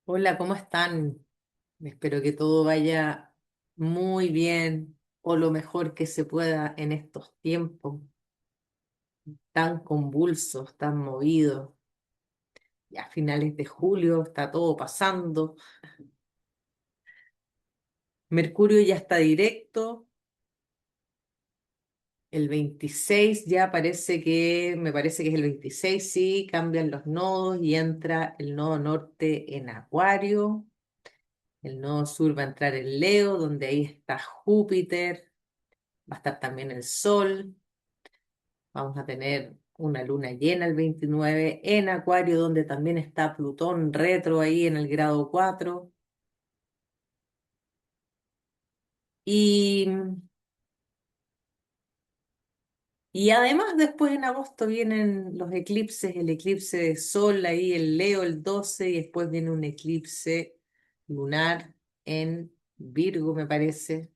Hola, ¿cómo están? Espero que todo vaya muy bien o lo mejor que se pueda en estos tiempos tan convulsos, tan movidos. Ya a finales de julio está todo pasando. Mercurio ya está directo. El 26 ya me parece que es el 26, sí, cambian los nodos y entra el nodo norte en Acuario. El nodo sur va a entrar en Leo, donde ahí está Júpiter. Va a estar también el Sol. Vamos a tener una luna llena el 29 en Acuario, donde también está Plutón retro ahí en el grado 4. Y, y además después en agosto vienen los eclipses, el eclipse de Sol ahí, el Leo el 12, y después viene un eclipse lunar en Virgo, me parece.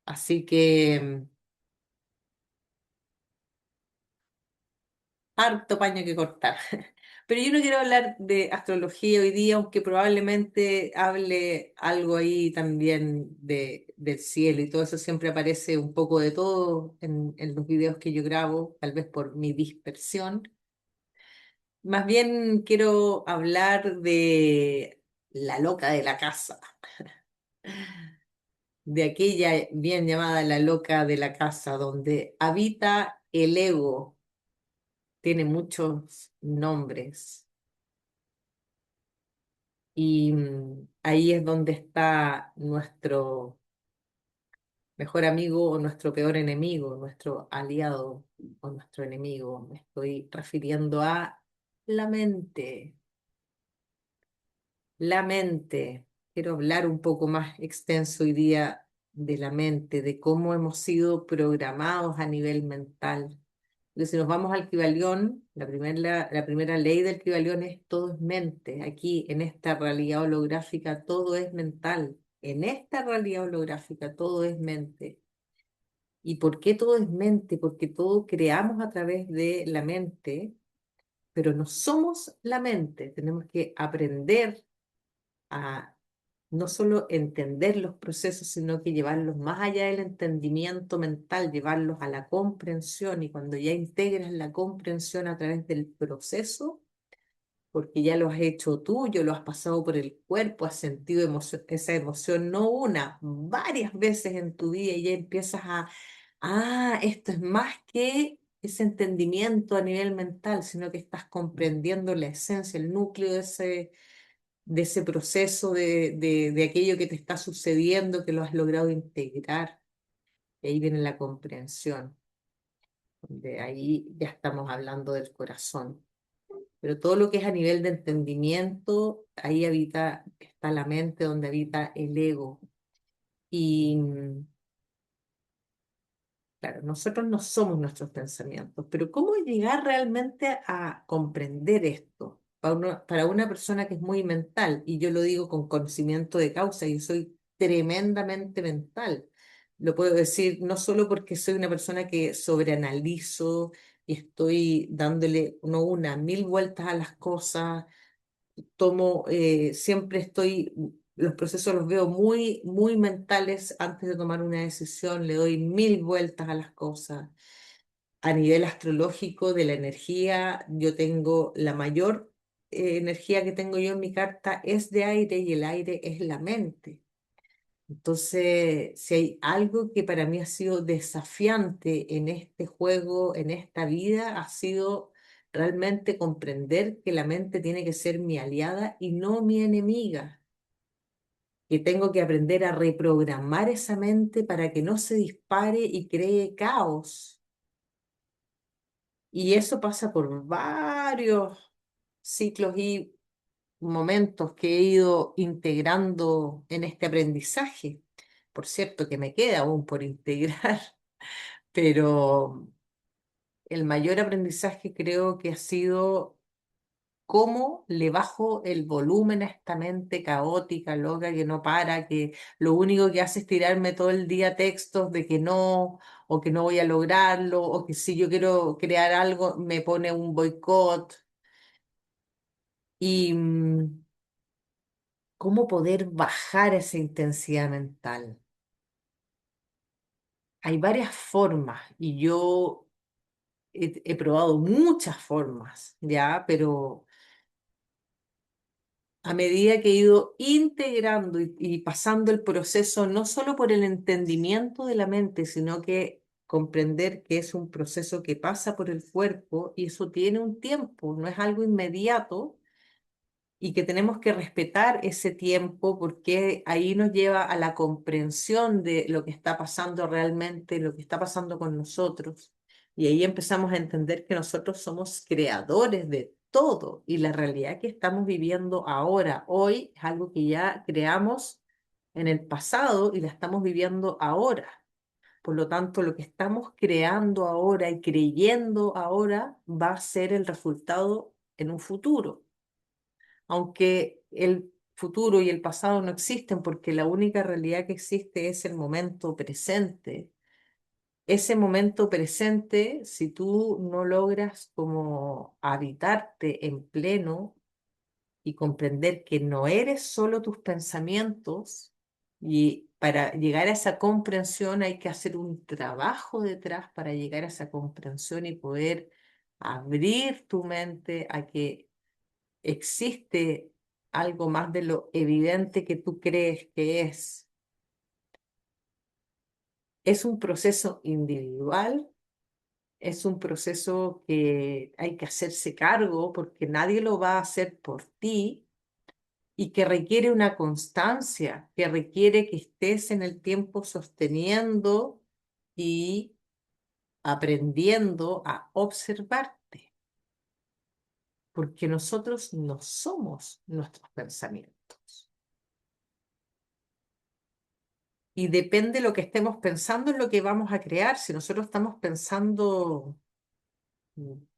Así que harto paño que cortar. Pero yo no quiero hablar de astrología hoy día, aunque probablemente hable algo ahí también del cielo y todo eso siempre aparece un poco de todo en los videos que yo grabo, tal vez por mi dispersión. Más bien quiero hablar de la loca de la casa, de aquella bien llamada la loca de la casa, donde habita el ego, tiene muchos nombres. Y ahí es donde está nuestro mejor amigo o nuestro peor enemigo, nuestro aliado o nuestro enemigo. Me estoy refiriendo a la mente. La mente. Quiero hablar un poco más extenso hoy día de la mente, de cómo hemos sido programados a nivel mental. Porque si nos vamos al Kybalión, la primera ley del Kybalión es todo es mente. Aquí, en esta realidad holográfica, todo es mental. En esta realidad holográfica, todo es mente. ¿Y por qué todo es mente? Porque todo creamos a través de la mente, pero no somos la mente. Tenemos que aprender a no solo entender los procesos, sino que llevarlos más allá del entendimiento mental, llevarlos a la comprensión. Y cuando ya integras la comprensión a través del proceso, porque ya lo has hecho tuyo, lo has pasado por el cuerpo, has sentido esa emoción no una, varias veces en tu vida y ya empiezas esto es más que ese entendimiento a nivel mental, sino que estás comprendiendo la esencia, el núcleo de ese proceso de aquello que te está sucediendo, que lo has logrado integrar. Y ahí viene la comprensión. De ahí ya estamos hablando del corazón. Pero todo lo que es a nivel de entendimiento, ahí está la mente, donde habita el ego. Y claro, nosotros no somos nuestros pensamientos, pero ¿cómo llegar realmente a comprender esto? Para una persona que es muy mental, y yo lo digo con conocimiento de causa, y soy tremendamente mental. Lo puedo decir no solo porque soy una persona que sobreanalizo y estoy dándole no una, mil vueltas a las cosas, siempre los procesos los veo muy, muy mentales antes de tomar una decisión, le doy mil vueltas a las cosas. A nivel astrológico de la energía, yo tengo la mayor energía que tengo yo en mi carta es de aire y el aire es la mente. Entonces, si hay algo que para mí ha sido desafiante en este juego, en esta vida, ha sido realmente comprender que la mente tiene que ser mi aliada y no mi enemiga, que tengo que aprender a reprogramar esa mente para que no se dispare y cree caos. Y eso pasa por varios ciclos y momentos que he ido integrando en este aprendizaje. Por cierto, que me queda aún por integrar, pero el mayor aprendizaje creo que ha sido cómo le bajo el volumen a esta mente caótica, loca, que no para, que lo único que hace es tirarme todo el día textos de que no, o que no voy a lograrlo, o que si yo quiero crear algo me pone un boicot. Y cómo poder bajar esa intensidad mental. Hay varias formas y yo he probado muchas formas, ¿ya? Pero a medida que he ido integrando y pasando el proceso, no solo por el entendimiento de la mente, sino que comprender que es un proceso que pasa por el cuerpo y eso tiene un tiempo, no es algo inmediato y que tenemos que respetar ese tiempo porque ahí nos lleva a la comprensión de lo que está pasando realmente, lo que está pasando con nosotros. Y ahí empezamos a entender que nosotros somos creadores de todo y la realidad que estamos viviendo ahora, hoy, es algo que ya creamos en el pasado y la estamos viviendo ahora. Por lo tanto, lo que estamos creando ahora y creyendo ahora va a ser el resultado en un futuro, aunque el futuro y el pasado no existen porque la única realidad que existe es el momento presente. Ese momento presente, si tú no logras como habitarte en pleno y comprender que no eres solo tus pensamientos, y para llegar a esa comprensión hay que hacer un trabajo detrás para llegar a esa comprensión y poder abrir tu mente a que existe algo más de lo evidente que tú crees que es. Es un proceso individual, es un proceso que hay que hacerse cargo porque nadie lo va a hacer por ti y que requiere una constancia, que requiere que estés en el tiempo sosteniendo y aprendiendo a observarte, porque nosotros no somos nuestros pensamientos. Y depende de lo que estemos pensando, es lo que vamos a crear. Si nosotros estamos pensando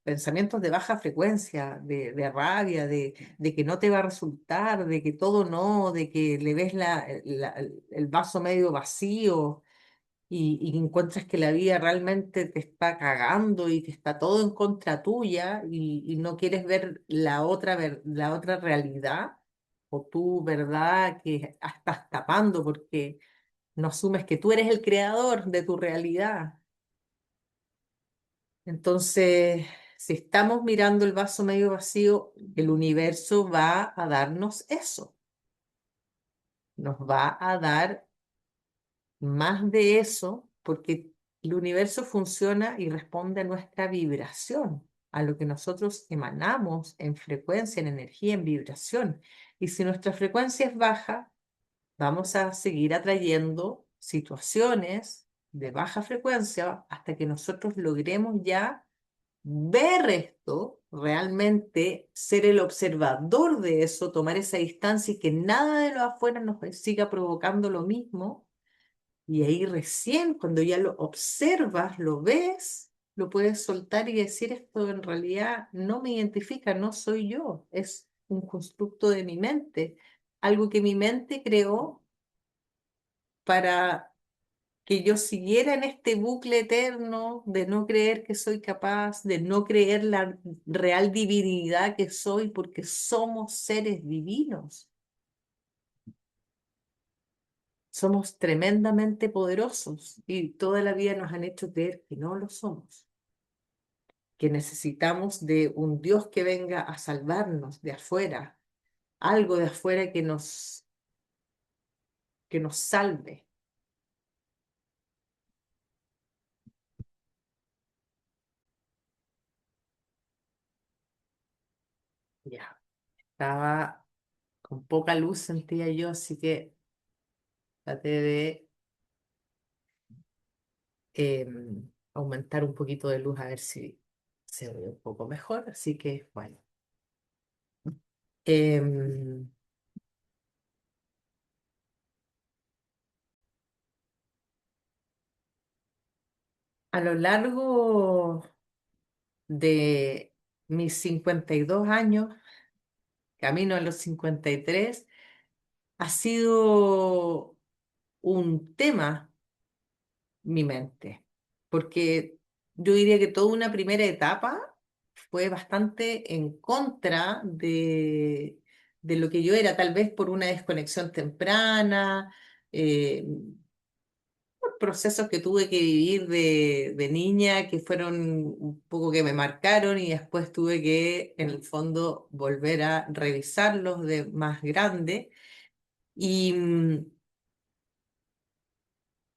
pensamientos de baja frecuencia, de rabia, de que no te va a resultar, de que todo no, de que le ves el vaso medio vacío y encuentras que la vida realmente te está cagando y que está todo en contra tuya y no quieres ver la otra realidad o tu verdad que estás tapando porque no asumes que tú eres el creador de tu realidad. Entonces, si estamos mirando el vaso medio vacío, el universo va a darnos eso, nos va a dar más de eso, porque el universo funciona y responde a nuestra vibración, a lo que nosotros emanamos en frecuencia, en energía, en vibración. Y si nuestra frecuencia es baja, vamos a seguir atrayendo situaciones de baja frecuencia hasta que nosotros logremos ya ver esto, realmente ser el observador de eso, tomar esa distancia y que nada de lo afuera nos siga provocando lo mismo. Y ahí recién, cuando ya lo observas, lo ves, lo puedes soltar y decir, esto en realidad no me identifica, no soy yo, es un constructo de mi mente, algo que mi mente creó para que yo siguiera en este bucle eterno de no creer que soy capaz, de no creer la real divinidad que soy, porque somos seres divinos, somos tremendamente poderosos y toda la vida nos han hecho creer que no lo somos, que necesitamos de un Dios que venga a salvarnos de afuera, algo de afuera que nos salve. Ya, estaba con poca luz, sentía yo, así que traté de aumentar un poquito de luz a ver si se ve un poco mejor. Así que, bueno. Em, a lo largo de mis 52 años, camino a los 53, ha sido un tema mi mente, porque yo diría que toda una primera etapa fue bastante en contra de lo que yo era, tal vez por una desconexión temprana, eh, por procesos que tuve que vivir de niña que fueron un poco que me marcaron y después tuve que, en el fondo, volver a revisarlos de más grande. Y,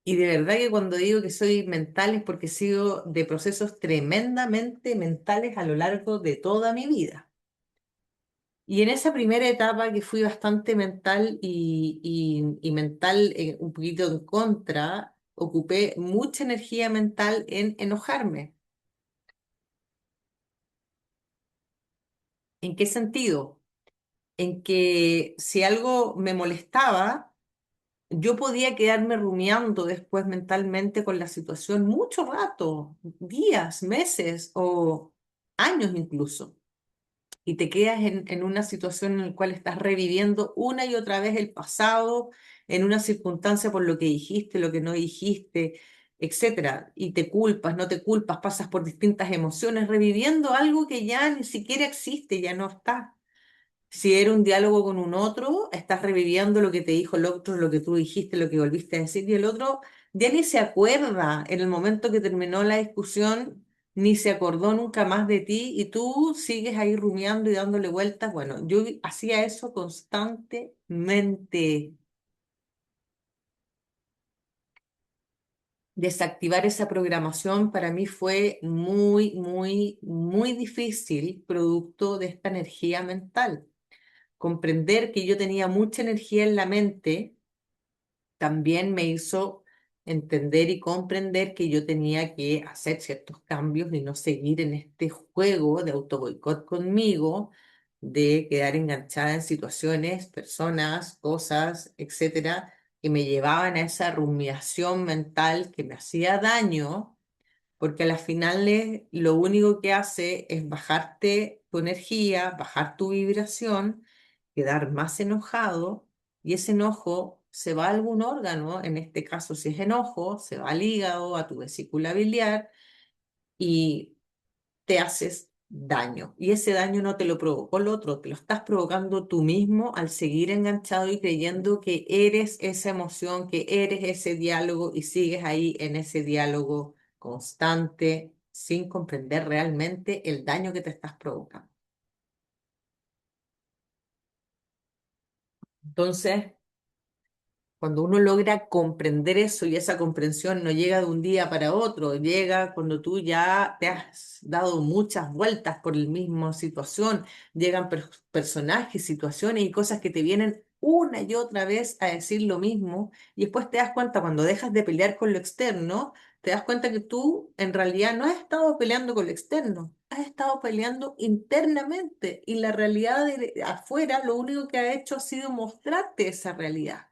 y de verdad que cuando digo que soy mental es porque he sido de procesos tremendamente mentales a lo largo de toda mi vida. Y en esa primera etapa que fui bastante mental y mental un poquito en contra, ocupé mucha energía mental en enojarme. ¿En qué sentido? En que si algo me molestaba, yo podía quedarme rumiando después mentalmente con la situación mucho rato, días, meses o años incluso. Y te quedas en una situación en la cual estás reviviendo una y otra vez el pasado, en una circunstancia por lo que dijiste, lo que no dijiste, etcétera. Y te culpas, no te culpas, pasas por distintas emociones, reviviendo algo que ya ni siquiera existe, ya no está. Si era un diálogo con un otro, estás reviviendo lo que te dijo el otro, lo que tú dijiste, lo que volviste a decir, y el otro ya ni se acuerda en el momento que terminó la discusión, ni se acordó nunca más de ti, y tú sigues ahí rumiando y dándole vueltas. Bueno, yo hacía eso constantemente. Desactivar esa programación para mí fue muy, muy, muy difícil, producto de esta energía mental. Comprender que yo tenía mucha energía en la mente también me hizo entender y comprender que yo tenía que hacer ciertos cambios y no seguir en este juego de autoboicot conmigo, de quedar enganchada en situaciones, personas, cosas, etcétera, que me llevaban a esa rumiación mental que me hacía daño, porque a las finales lo único que hace es bajarte tu energía, bajar tu vibración, quedar más enojado y ese enojo se va a algún órgano, en este caso si es enojo, se va al hígado, a tu vesícula biliar y te haces daño. Y ese daño no te lo provocó el otro, te lo estás provocando tú mismo al seguir enganchado y creyendo que eres esa emoción, que eres ese diálogo y sigues ahí en ese diálogo constante sin comprender realmente el daño que te estás provocando. Entonces, cuando uno logra comprender eso y esa comprensión no llega de un día para otro, llega cuando tú ya te has dado muchas vueltas por la misma situación, llegan personajes, situaciones y cosas que te vienen una y otra vez a decir lo mismo y después te das cuenta cuando dejas de pelear con lo externo, te das cuenta que tú en realidad no has estado peleando con lo externo, has estado peleando internamente y la realidad de afuera lo único que ha hecho ha sido mostrarte esa realidad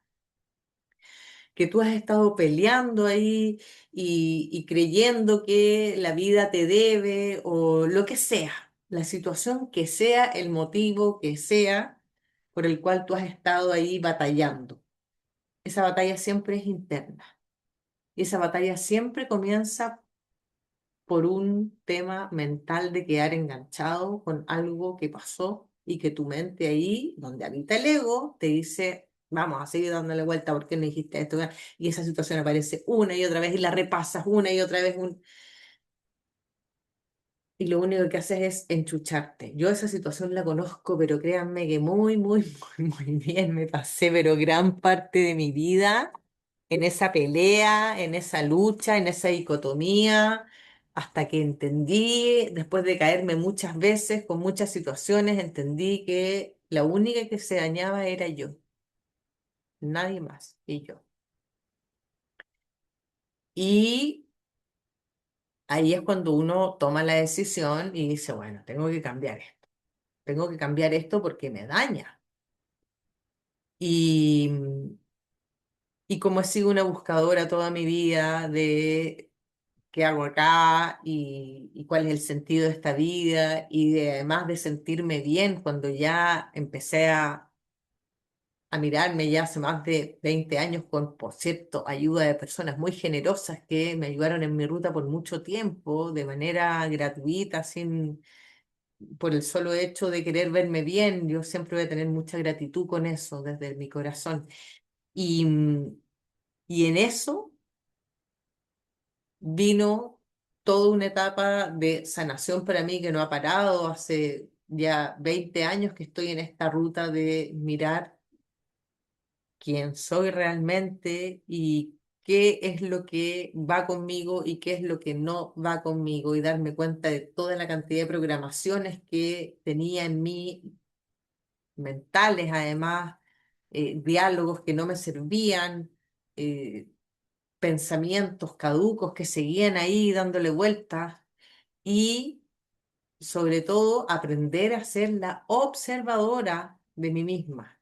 que tú has estado peleando ahí y creyendo que la vida te debe o lo que sea, la situación que sea, el motivo que sea por el cual tú has estado ahí batallando. Esa batalla siempre es interna y esa batalla siempre comienza por un tema mental de quedar enganchado con algo que pasó y que tu mente ahí, donde habita el ego, te dice, vamos a seguir dándole vuelta porque no dijiste esto. Y esa situación aparece una y otra vez y la repasas una y otra vez. Y lo único que haces es enchucharte. Yo esa situación la conozco, pero créanme que muy, muy, muy, muy bien me pasé, pero gran parte de mi vida en esa pelea, en esa lucha, en esa dicotomía, hasta que entendí, después de caerme muchas veces con muchas situaciones, entendí que la única que se dañaba era yo, nadie más, y yo. Y ahí es cuando uno toma la decisión y dice, bueno, tengo que cambiar esto. Tengo que cambiar esto porque me daña. Y, y como he sido una buscadora toda mi vida de qué hago acá y cuál es el sentido de esta vida, y además de sentirme bien cuando ya empecé a mirarme ya hace más de 20 años con, por cierto, ayuda de personas muy generosas que me ayudaron en mi ruta por mucho tiempo, de manera gratuita, sin por el solo hecho de querer verme bien. Yo siempre voy a tener mucha gratitud con eso desde mi corazón. Y, y en eso vino toda una etapa de sanación para mí que no ha parado. Hace ya 20 años que estoy en esta ruta de mirar quién soy realmente y qué es lo que va conmigo y qué es lo que no va conmigo, y darme cuenta de toda la cantidad de programaciones que tenía en mí, mentales además, diálogos que no me servían, eh, pensamientos caducos que seguían ahí dándole vueltas, y sobre todo aprender a ser la observadora de mí misma,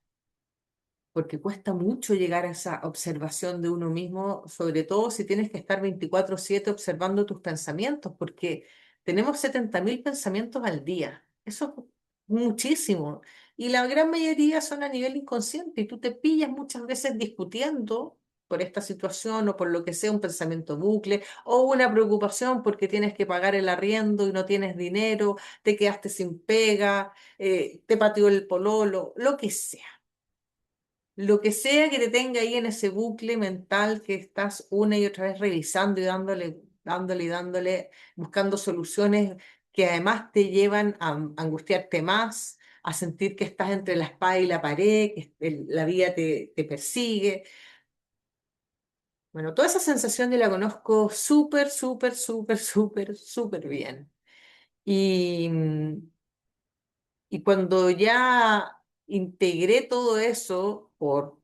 porque cuesta mucho llegar a esa observación de uno mismo, sobre todo si tienes que estar 24/7 observando tus pensamientos, porque tenemos 70.000 pensamientos al día. Eso es muchísimo. Y la gran mayoría son a nivel inconsciente, y tú te pillas muchas veces discutiendo por esta situación o por lo que sea, un pensamiento bucle o una preocupación porque tienes que pagar el arriendo y no tienes dinero, te quedaste sin pega, te pateó el pololo, lo que sea. Lo que sea que te tenga ahí en ese bucle mental que estás una y otra vez revisando y dándole, dándole y dándole, buscando soluciones que además te llevan a angustiarte más, a sentir que estás entre la espada y la pared, que la vida te persigue. Bueno, toda esa sensación yo la conozco súper, súper, súper, súper, súper bien. Y, y cuando ya integré todo eso por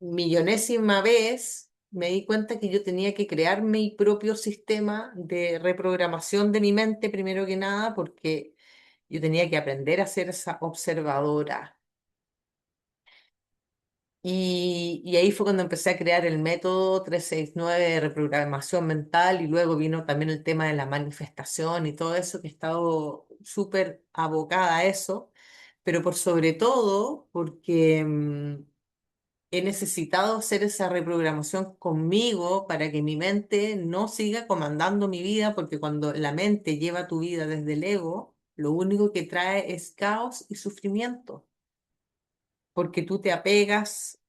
millonésima vez, me di cuenta que yo tenía que crear mi propio sistema de reprogramación de mi mente, primero que nada, porque yo tenía que aprender a ser esa observadora. Y ahí fue cuando empecé a crear el método 369 de reprogramación mental, y luego vino también el tema de la manifestación y todo eso, que he estado súper abocada a eso, pero por sobre todo porque he necesitado hacer esa reprogramación conmigo para que mi mente no siga comandando mi vida, porque cuando la mente lleva tu vida desde el ego, lo único que trae es caos y sufrimiento, porque tú te apegas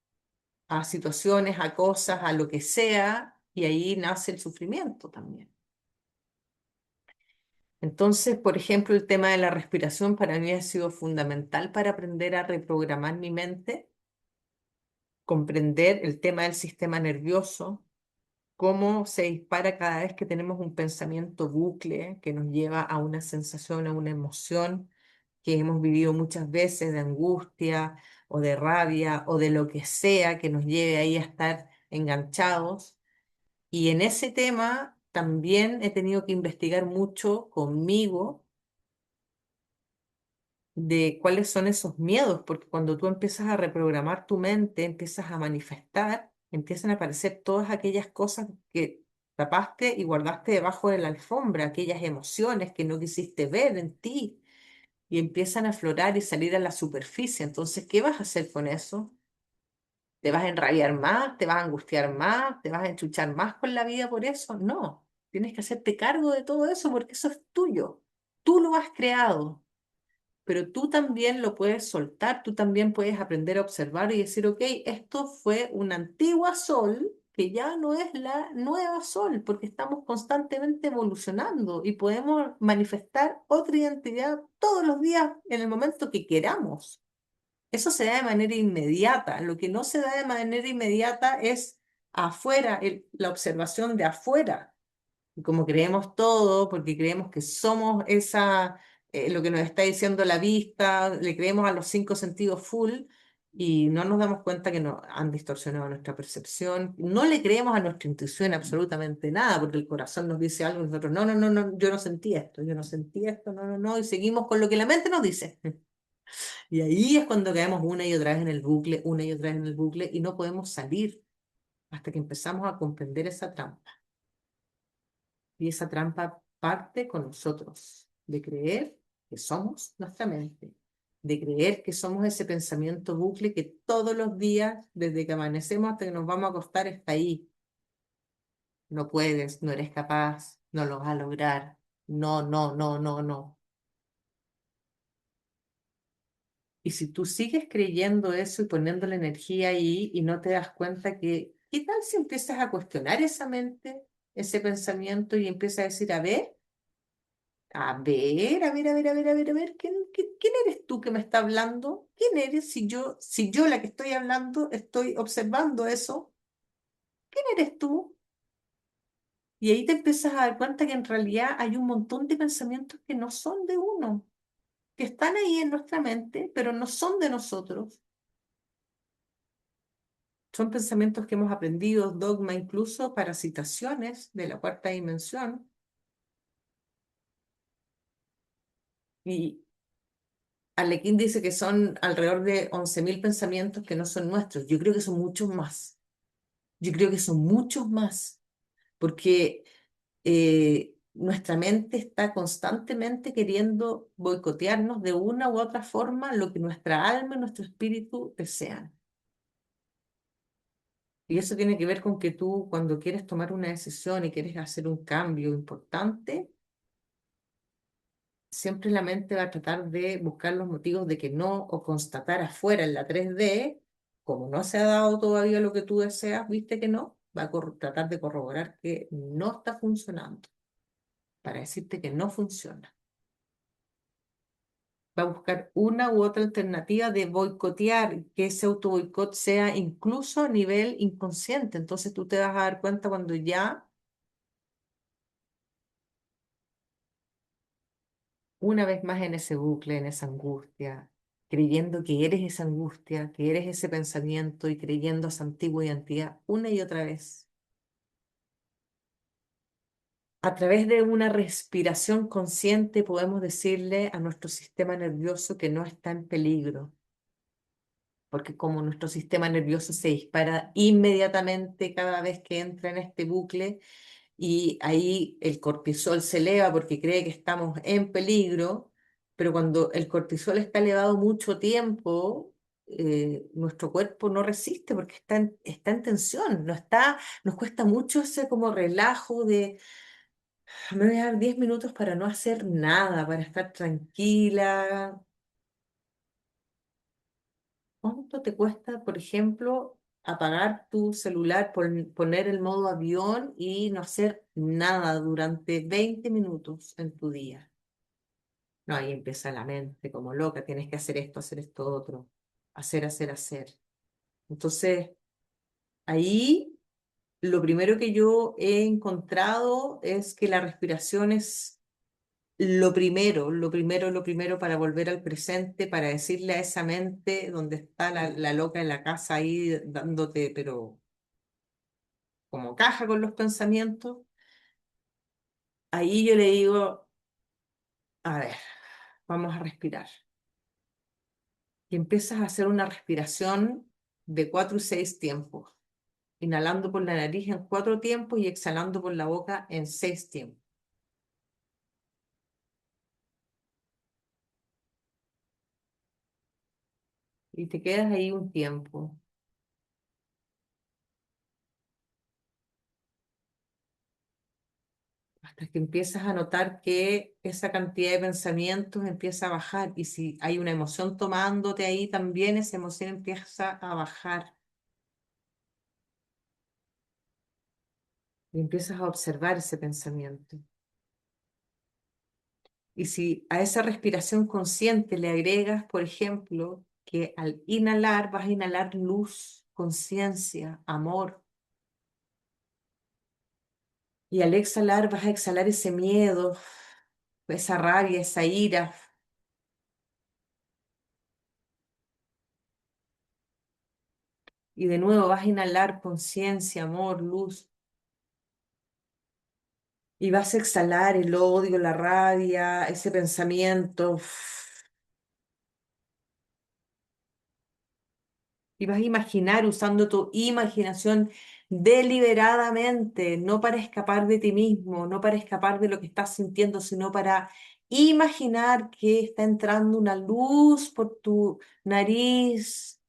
a situaciones, a cosas, a lo que sea, y ahí nace el sufrimiento también. Entonces, por ejemplo, el tema de la respiración para mí ha sido fundamental para aprender a reprogramar mi mente, comprender el tema del sistema nervioso, cómo se dispara cada vez que tenemos un pensamiento bucle que nos lleva a una sensación, a una emoción que hemos vivido muchas veces, de angustia o de rabia o de lo que sea que nos lleve ahí a estar enganchados. Y en ese tema también he tenido que investigar mucho conmigo de cuáles son esos miedos, porque cuando tú empiezas a reprogramar tu mente, empiezas a manifestar, empiezan a aparecer todas aquellas cosas que tapaste y guardaste debajo de la alfombra, aquellas emociones que no quisiste ver en ti, y empiezan a aflorar y salir a la superficie. Entonces, ¿qué vas a hacer con eso? ¿Te vas a enrabiar más? ¿Te vas a angustiar más? ¿Te vas a enchuchar más con la vida por eso? No, tienes que hacerte cargo de todo eso porque eso es tuyo. Tú lo has creado, pero tú también lo puedes soltar, tú también puedes aprender a observar y decir, ok, esto fue una antigua sol que ya no es la nueva sol, porque estamos constantemente evolucionando y podemos manifestar otra identidad todos los días en el momento que queramos. Eso se da de manera inmediata. Lo que no se da de manera inmediata es afuera, la observación de afuera. Y como creemos todo, porque creemos que somos lo que nos está diciendo la vista, le creemos a los cinco sentidos full, y no nos damos cuenta que nos han distorsionado nuestra percepción. No le creemos a nuestra intuición absolutamente nada, porque el corazón nos dice algo y nosotros, no, no, no, no, yo no sentí esto, yo no sentí esto, no, no, no, y seguimos con lo que la mente nos dice. Y ahí es cuando caemos una y otra vez en el bucle, una y otra vez en el bucle, y no podemos salir hasta que empezamos a comprender esa trampa. Y esa trampa parte con nosotros, de creer que somos nuestra mente, de creer que somos ese pensamiento bucle que todos los días, desde que amanecemos hasta que nos vamos a acostar, está ahí. No puedes, no eres capaz, no lo vas a lograr. No, no, no, no, no. Y si tú sigues creyendo eso y poniendo la energía ahí y no te das cuenta que, ¿qué tal si empiezas a cuestionar esa mente, ese pensamiento y empiezas a decir, a ver, ¿quién eres tú que me está hablando? ¿Quién eres si yo la que estoy hablando estoy observando eso? ¿Quién eres tú? Y ahí te empiezas a dar cuenta que en realidad hay un montón de pensamientos que no son de uno, que están ahí en nuestra mente, pero no son de nosotros. Son pensamientos que hemos aprendido, dogma, incluso parasitaciones de la cuarta dimensión. Y Alequín dice que son alrededor de 11.000 pensamientos que no son nuestros. Yo creo que son muchos más. Yo creo que son muchos más, porque nuestra mente está constantemente queriendo boicotearnos de una u otra forma lo que nuestra alma y nuestro espíritu desean. Y eso tiene que ver con que tú, cuando quieres tomar una decisión y quieres hacer un cambio importante, siempre la mente va a tratar de buscar los motivos de que no, o constatar afuera en la 3D, como no se ha dado todavía lo que tú deseas, viste que no, va a tratar de corroborar que no está funcionando, para decirte que no funciona. Va a buscar una u otra alternativa de boicotear, que ese auto boicot sea incluso a nivel inconsciente. Entonces tú te vas a dar cuenta cuando ya, una vez más en ese bucle, en esa angustia, creyendo que eres esa angustia, que eres ese pensamiento y creyendo esa antigua identidad una y otra vez. A través de una respiración consciente podemos decirle a nuestro sistema nervioso que no está en peligro, porque como nuestro sistema nervioso se dispara inmediatamente cada vez que entra en este bucle, y ahí el cortisol se eleva porque cree que estamos en peligro, pero cuando el cortisol está elevado mucho tiempo, nuestro cuerpo no resiste porque está en tensión, nos cuesta mucho ese como relajo de, me voy a dar 10 minutos para no hacer nada, para estar tranquila. ¿Cuánto te cuesta, por ejemplo, apagar tu celular, poner el modo avión y no hacer nada durante 20 minutos en tu día? No, ahí empieza la mente como loca, tienes que hacer esto otro, hacer. Entonces, ahí lo primero que yo he encontrado es que la respiración es lo primero para volver al presente, para decirle a esa mente donde está la loca en la casa ahí dándote, pero como caja con los pensamientos, ahí yo le digo, a ver, vamos a respirar. Y empiezas a hacer una respiración de 4 y 6 tiempos, inhalando por la nariz en 4 tiempos y exhalando por la boca en 6 tiempos. Y te quedas ahí un tiempo, hasta que empiezas a notar que esa cantidad de pensamientos empieza a bajar. Y si hay una emoción tomándote ahí, también esa emoción empieza a bajar. Y empiezas a observar ese pensamiento. Y si a esa respiración consciente le agregas, por ejemplo, que al inhalar vas a inhalar luz, conciencia, amor, y al exhalar vas a exhalar ese miedo, esa rabia, esa ira, y de nuevo vas a inhalar conciencia, amor, luz, y vas a exhalar el odio, la rabia, ese pensamiento, y vas a imaginar usando tu imaginación deliberadamente, no para escapar de ti mismo, no para escapar de lo que estás sintiendo, sino para imaginar que está entrando una luz por tu nariz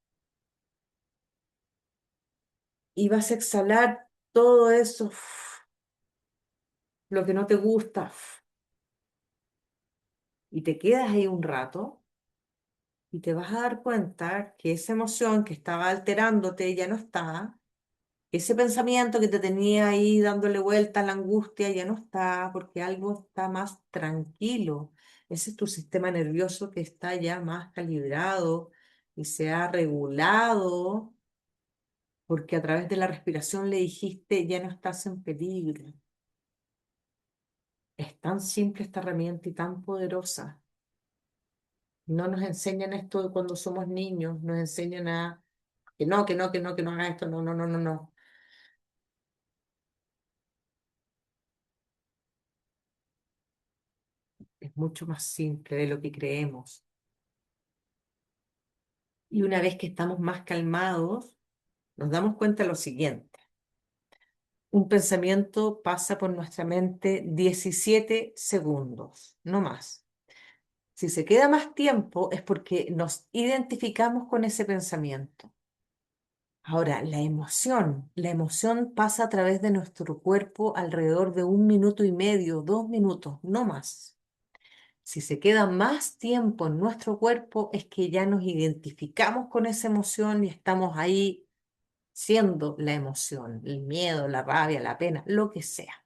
y vas a exhalar todo eso, lo que no te gusta, y te quedas ahí un rato Y te vas a dar cuenta que esa emoción que estaba alterándote ya no está. Ese pensamiento que te tenía ahí dándole vuelta a la angustia ya no está porque algo está más tranquilo. Ese es tu sistema nervioso que está ya más calibrado y se ha regulado porque a través de la respiración le dijiste ya no estás en peligro. Es tan simple esta herramienta y tan poderosa. No nos enseñan esto de cuando somos niños, nos enseñan a que no, que no, que no, que no haga esto, no, no, no, no, no. Es mucho más simple de lo que creemos. Y una vez que estamos más calmados, nos damos cuenta de lo siguiente. Un pensamiento pasa por nuestra mente 17 segundos, no más. Si se queda más tiempo es porque nos identificamos con ese pensamiento. Ahora, la emoción pasa a través de nuestro cuerpo alrededor de 1 minuto y medio, 2 minutos, no más. Si se queda más tiempo en nuestro cuerpo es que ya nos identificamos con esa emoción y estamos ahí siendo la emoción, el miedo, la rabia, la pena, lo que sea.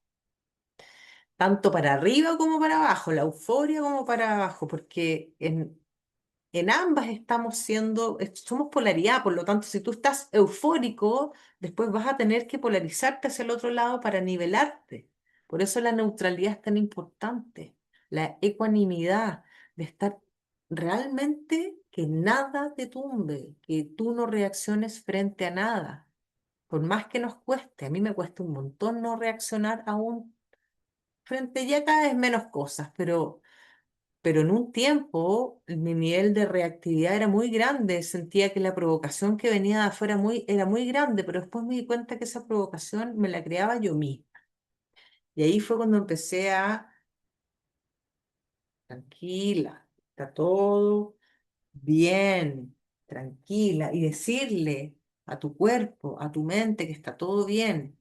Tanto para arriba como para abajo, la euforia como para abajo, porque en ambas estamos siendo, somos polaridad, por lo tanto, si tú estás eufórico, después vas a tener que polarizarte hacia el otro lado para nivelarte. Por eso la neutralidad es tan importante, la ecuanimidad, de estar realmente que nada te tumbe, que tú no reacciones frente a nada. Por más que nos cueste, a mí me cuesta un montón no reaccionar aún frente ya cada vez menos cosas, pero en un tiempo mi nivel de reactividad era muy grande, sentía que la provocación que venía de afuera era muy grande, pero después me di cuenta que esa provocación me la creaba yo misma. Y ahí fue cuando empecé a, tranquila, está todo bien, tranquila, y decirle a tu cuerpo, a tu mente que está todo bien.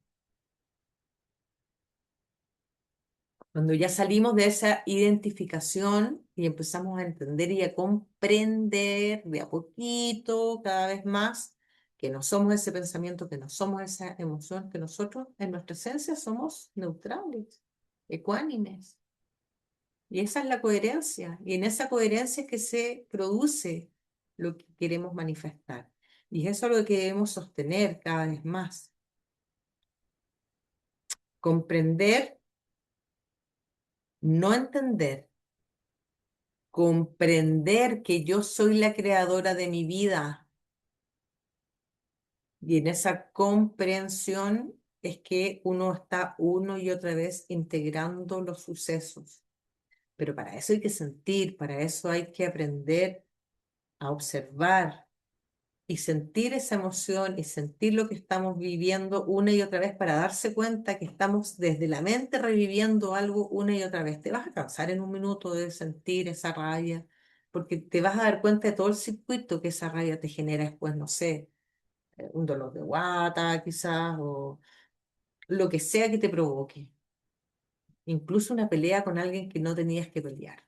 Cuando ya salimos de esa identificación y empezamos a entender y a comprender de a poquito, cada vez más, que no somos ese pensamiento, que no somos esa emoción, que nosotros en nuestra esencia somos neutrales, ecuánimes. Y esa es la coherencia. Y en esa coherencia es que se produce lo que queremos manifestar. Y eso es lo que debemos sostener cada vez más. Comprender, no entender. Comprender que yo soy la creadora de mi vida y en esa comprensión es que uno está uno y otra vez integrando los sucesos. Pero para eso hay que sentir, para eso hay que aprender a observar y sentir esa emoción y sentir lo que estamos viviendo una y otra vez para darse cuenta que estamos desde la mente reviviendo algo una y otra vez. Te vas a cansar en 1 minuto de sentir esa rabia, porque te vas a dar cuenta de todo el circuito que esa rabia te genera después, no sé, un dolor de guata quizás, o lo que sea que te provoque. Incluso una pelea con alguien que no tenías que pelear.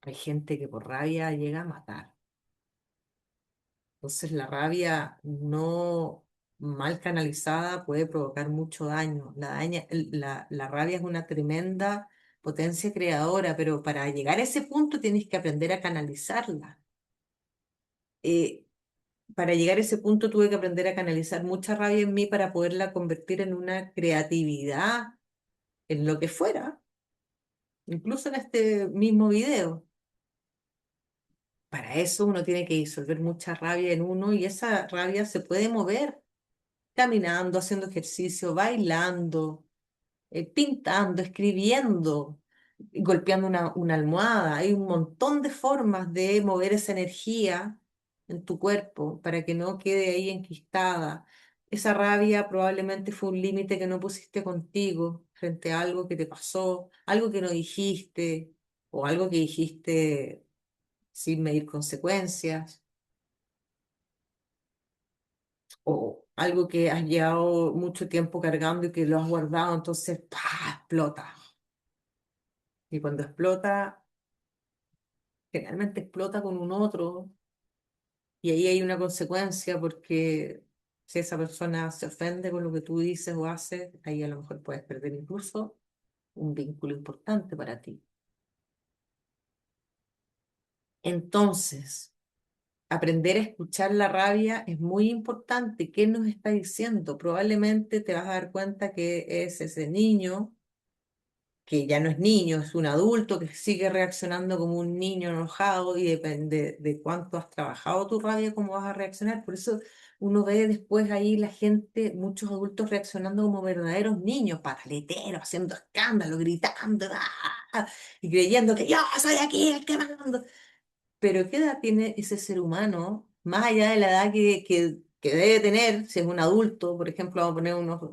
Hay gente que por rabia llega a matar. Entonces la rabia no mal canalizada puede provocar mucho daño. La rabia es una tremenda potencia creadora, pero para llegar a ese punto tienes que aprender a canalizarla. Eh, para llegar a ese punto tuve que aprender a canalizar mucha rabia en mí para poderla convertir en una creatividad, en lo que fuera, incluso en este mismo video. Para eso uno tiene que disolver mucha rabia en uno y esa rabia se puede mover caminando, haciendo ejercicio, bailando, pintando, escribiendo, golpeando una almohada. Hay un montón de formas de mover esa energía en tu cuerpo para que no quede ahí enquistada. Esa rabia probablemente fue un límite que no pusiste contigo frente a algo que te pasó, algo que no dijiste o algo que dijiste sin medir consecuencias. O algo que has llevado mucho tiempo cargando y que lo has guardado, entonces ¡pah! Explota. Y cuando explota, generalmente explota con un otro y ahí hay una consecuencia porque si esa persona se ofende con lo que tú dices o haces, ahí a lo mejor puedes perder incluso un vínculo importante para ti. Entonces, aprender a escuchar la rabia es muy importante. ¿Qué nos está diciendo? Probablemente te vas a dar cuenta que es ese niño que ya no es niño, es un adulto que sigue reaccionando como un niño enojado y depende de cuánto has trabajado tu rabia, cómo vas a reaccionar. Por eso uno ve después ahí la gente, muchos adultos reaccionando como verdaderos niños, pataleteros, haciendo escándalo, gritando, ¡ah! Y creyendo que yo soy aquí el que mando. Pero ¿qué edad tiene ese ser humano, más allá de la edad que debe tener, si es un adulto, por ejemplo, vamos a poner unos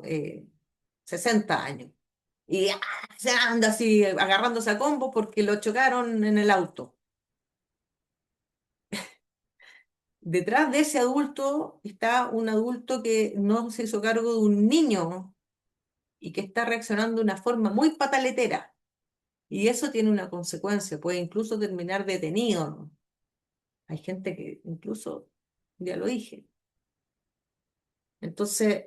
60 años? Y se anda así agarrándose a combo porque lo chocaron en el auto. Detrás de ese adulto está un adulto que no se hizo cargo de un niño y que está reaccionando de una forma muy pataletera. Y eso tiene una consecuencia, puede incluso terminar detenido, ¿no? Hay gente que incluso, ya lo dije. Entonces,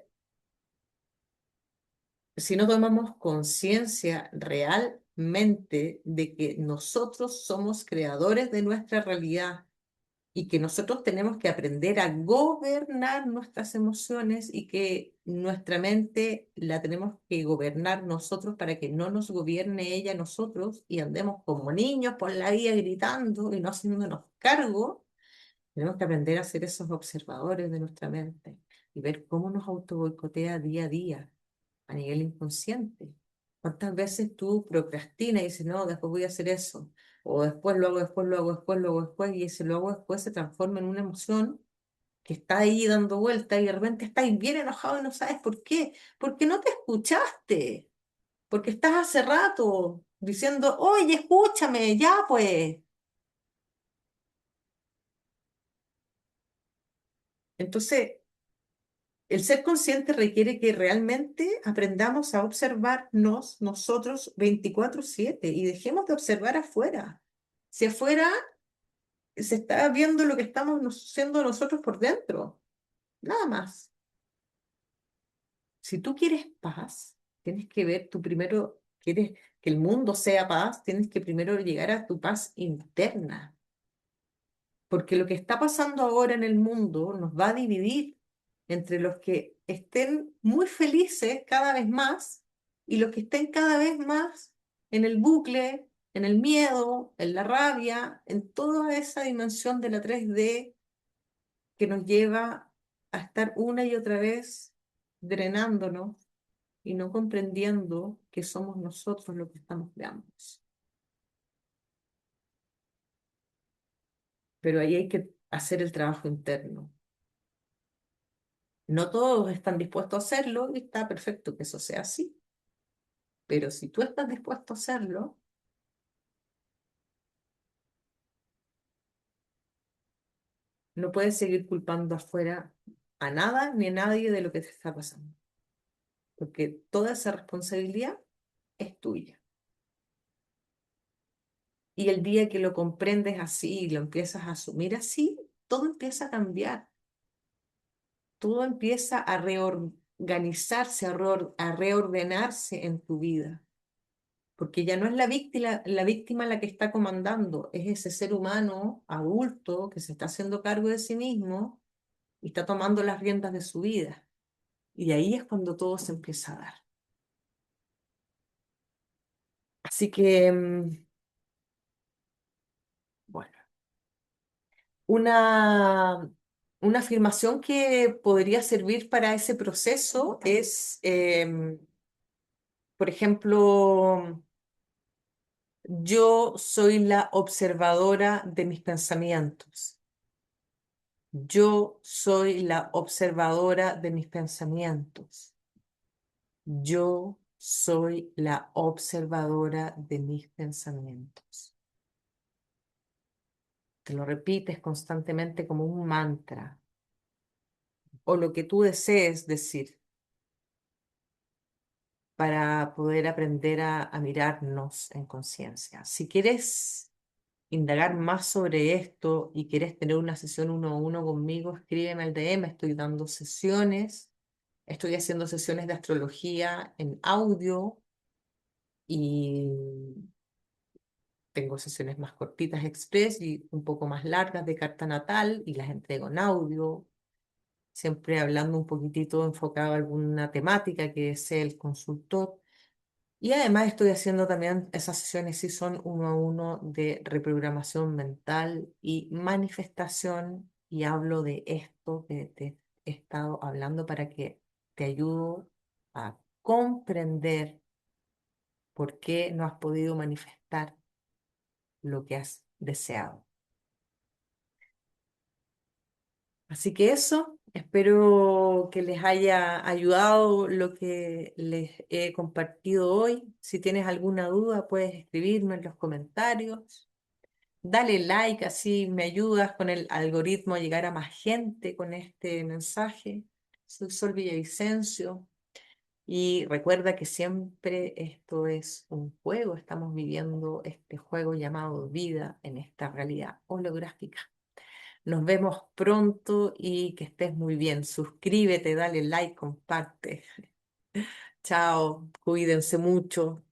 si no tomamos conciencia realmente de que nosotros somos creadores de nuestra realidad, y que nosotros tenemos que aprender a gobernar nuestras emociones y que nuestra mente la tenemos que gobernar nosotros para que no nos gobierne ella a nosotros y andemos como niños por la vida gritando y no haciéndonos cargo. Tenemos que aprender a ser esos observadores de nuestra mente y ver cómo nos auto boicotea día a día a nivel inconsciente. ¿Cuántas veces tú procrastinas y dices, no, después voy a hacer eso? O después lo hago, después lo hago, después lo hago, después, y ese lo hago después se transforma en una emoción que está ahí dando vuelta y de repente estás bien enojado y no sabes por qué. Porque no te escuchaste, porque estás hace rato diciendo, oye, escúchame, ya pues. Entonces, el ser consciente requiere que realmente aprendamos a observarnos nosotros 24/7 y dejemos de observar afuera. Si afuera se está viendo lo que estamos siendo nosotros por dentro, nada más. Si tú quieres paz, tienes que ver, tú primero quieres que el mundo sea paz, tienes que primero llegar a tu paz interna. Porque lo que está pasando ahora en el mundo nos va a dividir entre los que estén muy felices cada vez más y los que estén cada vez más en el bucle, en el miedo, en la rabia, en toda esa dimensión de la 3D que nos lleva a estar una y otra vez drenándonos y no comprendiendo que somos nosotros los que estamos creando. Pero ahí hay que hacer el trabajo interno. No todos están dispuestos a hacerlo y está perfecto que eso sea así, pero si tú estás dispuesto a hacerlo, no puedes seguir culpando afuera a nada ni a nadie de lo que te está pasando, porque toda esa responsabilidad es tuya. Y el día que lo comprendes así y lo empiezas a asumir así, todo empieza a cambiar, todo empieza a reorganizarse, a reordenarse en tu vida. Porque ya no es la víctima la que está comandando, es ese ser humano adulto que se está haciendo cargo de sí mismo y está tomando las riendas de su vida. Y ahí es cuando todo se empieza a dar. Así que, bueno, una, una afirmación que podría servir para ese proceso es, por ejemplo, yo soy la observadora de mis pensamientos. Yo soy la observadora de mis pensamientos. Yo soy la observadora de mis pensamientos. Te lo repites constantemente como un mantra o lo que tú desees decir para poder aprender a mirarnos en conciencia. Si quieres indagar más sobre esto y quieres tener una sesión uno a uno conmigo, escríbeme al DM. Estoy dando sesiones, estoy haciendo sesiones de astrología en audio y tengo sesiones más cortitas express y un poco más largas de carta natal y las entrego en audio, siempre hablando un poquitito enfocado a alguna temática que desee el consultor. Y además estoy haciendo también esas sesiones, sí son uno a uno, de reprogramación mental y manifestación, y hablo de esto que te he estado hablando para que te ayudo a comprender por qué no has podido manifestar lo que has deseado. Así que eso, espero que les haya ayudado lo que les he compartido hoy. Si tienes alguna duda, puedes escribirme en los comentarios. Dale like, así me ayudas con el algoritmo a llegar a más gente con este mensaje. Soy Sol Villavicencio y recuerda que siempre esto es un juego. Estamos viviendo este juego llamado vida en esta realidad holográfica. Nos vemos pronto y que estés muy bien. Suscríbete, dale like, comparte. Chao, cuídense mucho.